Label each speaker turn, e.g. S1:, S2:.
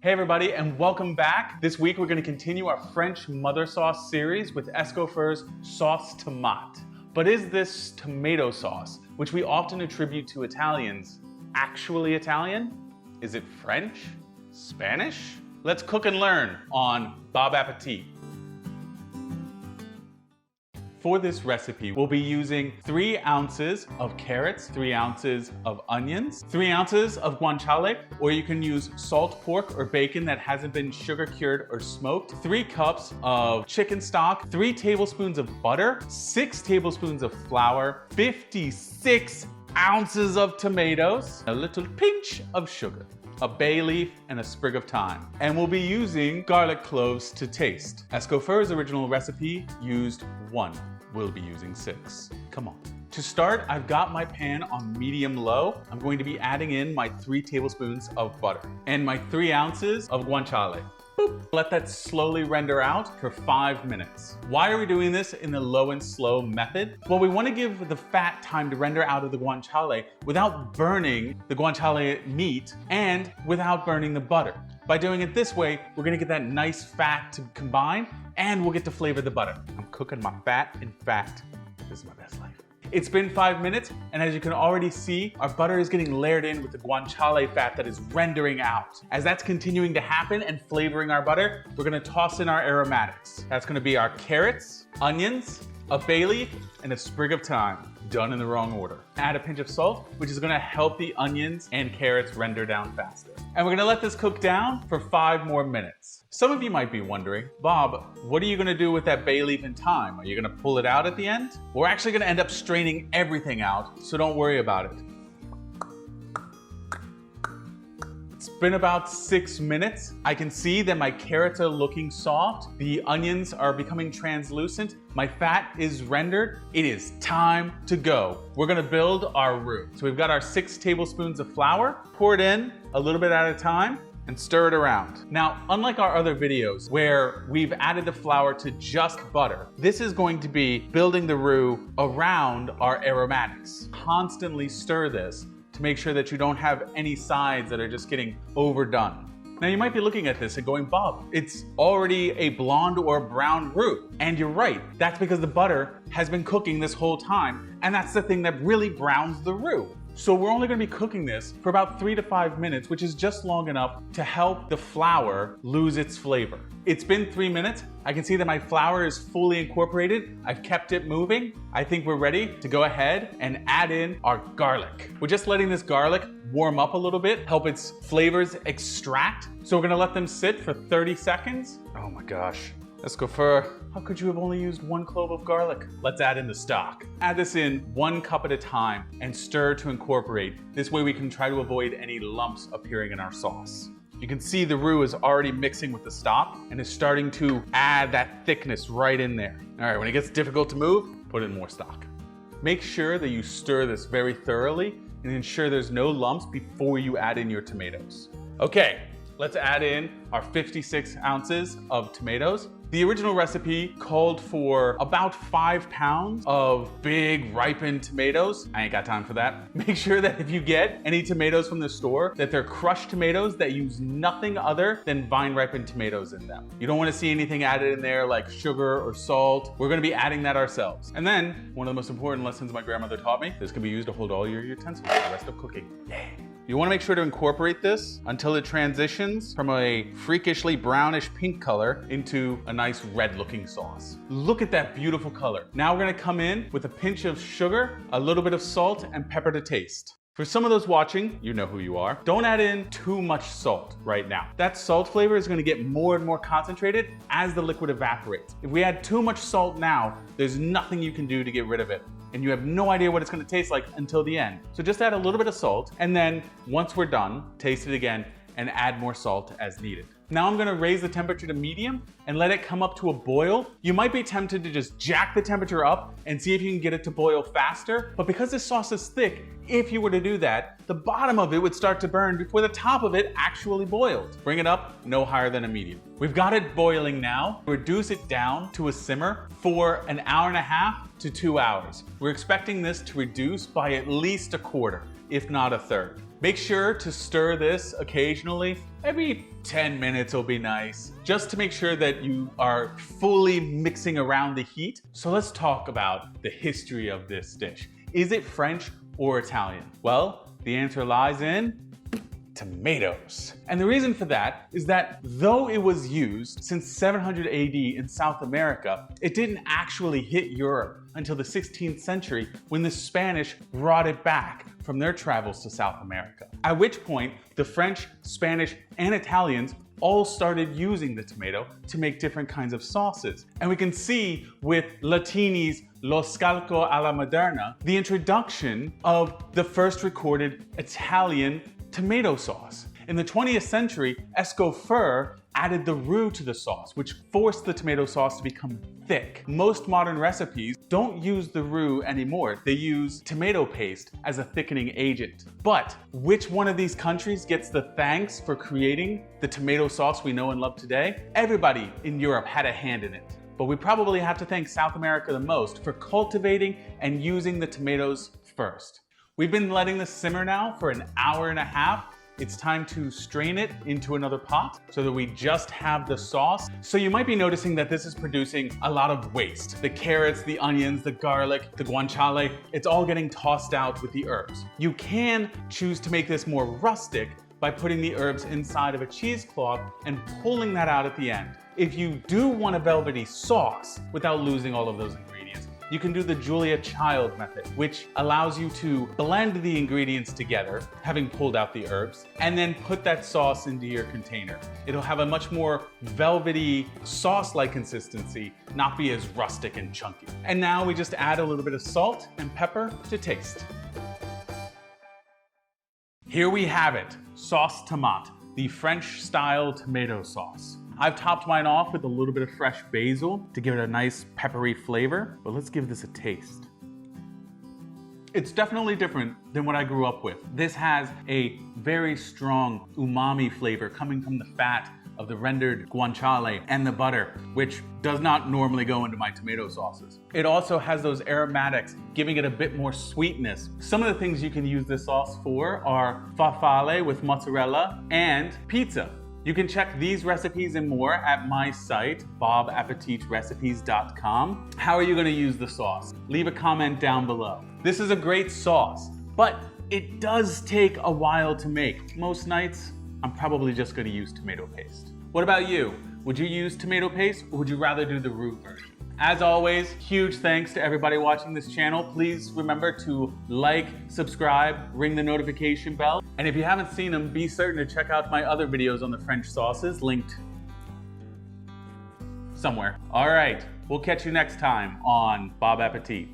S1: Hey everybody, and welcome back. This week we're going to continue our French mother sauce series with Escoffier's sauce tomate. But is this tomato sauce, which we often attribute to Italians, actually Italian? Is it French? Spanish? Let's cook and learn on Bon Appetit. For this recipe, we'll be using 3 ounces of carrots, 3 ounces of onions, 3 ounces of guanciale, or you can use salt pork or bacon that hasn't been sugar cured or smoked, 3 cups of chicken stock, 3 tablespoons of butter, 6 tablespoons of flour, 56 ounces of tomatoes, a little pinch of sugar, a bay leaf, and a sprig of thyme. And we'll be using garlic cloves to taste. Escoffier's original recipe used 1. We'll be using 6. Come on. To start, I've got my pan on medium-low. I'm going to be adding in my 3 tablespoons of butter and my 3 ounces of guanciale. Boop. Let that slowly render out for 5 minutes. Why are we doing this in the low and slow method? Well, we want to give the fat time to render out of the guanciale without burning the guanciale meat and without burning the butter. By doing it this way, we're gonna get that nice fat to combine and we'll get to flavor the butter. I'm cooking my fat. In fact, this is my best life. It's been 5 minutes, and as you can already see, our butter is getting layered in with the guanciale fat that is rendering out. As that's continuing to happen and flavoring our butter, we're gonna toss in our aromatics. That's gonna be our carrots, onions, a bay leaf, and a sprig of thyme, done in the wrong order. Add a pinch of salt, which is gonna help the onions and carrots render down faster. And we're gonna let this cook down for 5 more minutes. Some of you might be wondering, Bob, what are you gonna do with that bay leaf and thyme? Are you gonna pull it out at the end? We're actually gonna end up straining everything out, so don't worry about it. It's been about 6 minutes. I can see that my carrots are looking soft. The onions are becoming translucent. My fat is rendered. It is time to go. We're gonna build our roux. So we've got our 6 tablespoons of flour. Pour it in a little bit at a time and stir it around. Now, unlike our other videos where we've added the flour to just butter, this is going to be building the roux around our aromatics. Constantly stir this to make sure that you don't have any sides that are just getting overdone. Now you might be looking at this and going, Bob, it's already a blonde or brown roux. And you're right, that's because the butter has been cooking this whole time, and that's the thing that really browns the roux. So we're only gonna be cooking this for about 3 to 5 minutes, which is just long enough to help the flour lose its flavor. It's been 3 minutes. I can see that my flour is fully incorporated. I've kept it moving. I think we're ready to go ahead and add in our garlic. We're just letting this garlic warm up a little bit, help its flavors extract. So we're gonna let them sit for 30 seconds. Oh my gosh. Escoffier, how could you have only used 1 clove of garlic? Let's add in the stock. Add this in 1 cup at a time and stir to incorporate. This way we can try to avoid any lumps appearing in our sauce. You can see the roux is already mixing with the stock and is starting to add that thickness right in there. All right, when it gets difficult to move, put in more stock. Make sure that you stir this very thoroughly and ensure there's no lumps before you add in your tomatoes. Okay, let's add in our 56 ounces of tomatoes. The original recipe called for about 5 pounds of big ripened tomatoes. I ain't got time for that. Make sure that if you get any tomatoes from the store, that they're crushed tomatoes that use nothing other than vine ripened tomatoes in them. You don't want to see anything added in there like sugar or salt. We're going to be adding that ourselves. And then one of the most important lessons my grandmother taught me, this can be used to hold all your utensils for the rest of cooking. Yeah. You want to make sure to incorporate this until it transitions from a freakishly brownish pink color into a nice red looking sauce. Look at that beautiful color. Now we're going to come in with a pinch of sugar, a little bit of salt, and pepper to taste. For some of those watching, you know who you are. Don't add in too much salt right now. That salt flavor is going to get more and more concentrated as the liquid evaporates. If we add too much salt now, there's nothing you can do to get rid of it. And you have no idea what it's going to taste like until the end. So just add a little bit of salt, and then once we're done, taste it again and add more salt as needed. Now I'm gonna raise the temperature to medium and let it come up to a boil. You might be tempted to just jack the temperature up and see if you can get it to boil faster, but because this sauce is thick, if you were to do that, the bottom of it would start to burn before the top of it actually boiled. Bring it up no higher than a medium. We've got it boiling now. Reduce it down to a simmer for an hour and a half to 2 hours. We're expecting this to reduce by at least a quarter, if not a third. Make sure to stir this occasionally. Every 10 minutes will be nice, just to make sure that you are fully mixing around the heat. So let's talk about the history of this dish. Is it French or Italian? Well, the answer lies in tomatoes. And the reason for that is that though it was used since 700 AD in South America, it didn't actually hit Europe until the 16th century when the Spanish brought it back from their travels to South America. At which point, the French, Spanish, and Italians all started using the tomato to make different kinds of sauces. And we can see with Latini's Lo Scalco alla Moderna, the introduction of the first recorded Italian tomato sauce. In the 20th century, Escoffier added the roux to the sauce, which forced the tomato sauce to become thick. Most modern recipes don't use the roux anymore. They use tomato paste as a thickening agent. But which one of these countries gets the thanks for creating the tomato sauce we know and love today? Everybody in Europe had a hand in it. But we probably have to thank South America the most for cultivating and using the tomatoes first. We've been letting this simmer now for an hour and a half. It's time to strain it into another pot so that we just have the sauce. So you might be noticing that this is producing a lot of waste. The carrots, the onions, the garlic, the guanciale, it's all getting tossed out with the herbs. You can choose to make this more rustic by putting the herbs inside of a cheesecloth and pulling that out at the end. If you do want a velvety sauce without losing all of those ingredients, you can do the Julia Child method, which allows you to blend the ingredients together, having pulled out the herbs, and then put that sauce into your container. It'll have a much more velvety sauce-like consistency, not be as rustic and chunky. And now we just add a little bit of salt and pepper to taste. Here we have it, sauce tomate, the French-style tomato sauce. I've topped mine off with a little bit of fresh basil to give it a nice peppery flavor, but let's give this a taste. It's definitely different than what I grew up with. This has a very strong umami flavor coming from the fat of the rendered guanciale and the butter, which does not normally go into my tomato sauces. It also has those aromatics, giving it a bit more sweetness. Some of the things you can use this sauce for are farfalle with mozzarella and pizza. You can check these recipes and more at my site, bobappetitrecipes.com. How are you going to use the sauce? Leave a comment down below. This is a great sauce, but it does take a while to make. Most nights, I'm probably just going to use tomato paste. What about you? Would you use tomato paste or would you rather do the roux version? As always, huge thanks to everybody watching this channel. Please remember to like, subscribe, ring the notification bell. And if you haven't seen them, be certain to check out my other videos on the French sauces, linked somewhere. All right, we'll catch you next time on Bob Appetit.